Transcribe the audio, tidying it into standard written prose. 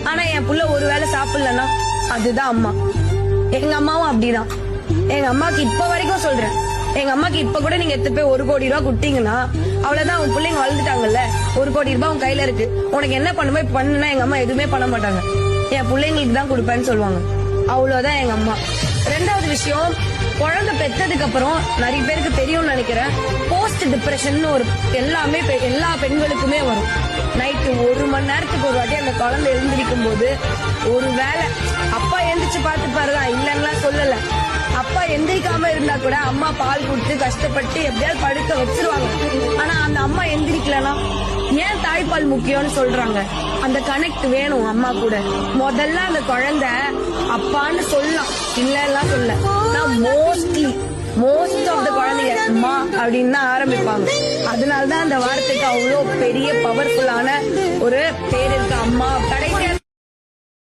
ஆனா என் புள்ள ஒரு வேளை சாப்பிடலன்னா அதுதான் அம்மா. எங்க அம்மாவும் அப்படிதான். எங்க அம்மாக்கு இப்ப வரைக்கும் சொல்றேன், எங்க அம்மாக்கு இப்ப கூட நீங்க எடுத்து போய் 1 கோடி ரூபாய் கொடுத்தீங்கன்னா அவ்வளவுதான், உன் பிள்ளைங்க வளர்ந்துட்டாங்கல்ல, 1 கோடி ரூபாய் உன் கையில இருக்கு, உனக்கு என்ன பண்ணுமோ பண்ணுனா எங்க அம்மா எதுவுமே பண்ண மாட்டாங்க. என் பிள்ளைங்களுக்கு தான் கொடுப்பேன்னு சொல்லுவாங்க. அவ்வளவுதான் எங்க அம்மா. 2வது விஷயம், குழந்தை பெற்றதுக்கு அப்புறம் நிறைய பேருக்கு தெரியும்னு நினைக்கிறேன், போஸ்ட் டிப்ரெஷன் ஒரு எல்லாமே எல்லா பெண்களுக்குமே வரும். நைட்டு 1 மணி நேரத்துக்கு ஒரு வாட்டி அந்த குழந்தை எழுந்திருக்கும் போது ஒரு வேளை அப்பா எந்திரிச்சு பார்த்து பாருதான், இல்லன்னா சொல்லல, அப்பா எந்திரிக்காம இருந்தா கூட அம்மா பால் கொடுத்து கஷ்டப்பட்டு எப்படியாவது படுக்க வச்சிருவாங்க. ஆனா அந்த அம்மா எந்திரிக்கலனா ஏன் தாய்ப்பால் முக்கியம்னு சொல்றாங்க. அந்த கனெக்ட் வேணும் அம்மா கூட. முதல்ல அந்த குழந்தை அப்பான்னு சொல்லலாம், இல்லலாம் சொல்ல. நான் மோஸ்ட் ஆஃப் த குழந்தைங்க அம்மா அப்படின்னு தான் ஆரம்பிப்பாங்க. அதனாலதான் அந்த வார்த்தைக்கு அவ்வளோ பெரிய பவர்ஃபுல்லான ஒரு பேர் இருக்கு, அம்மா.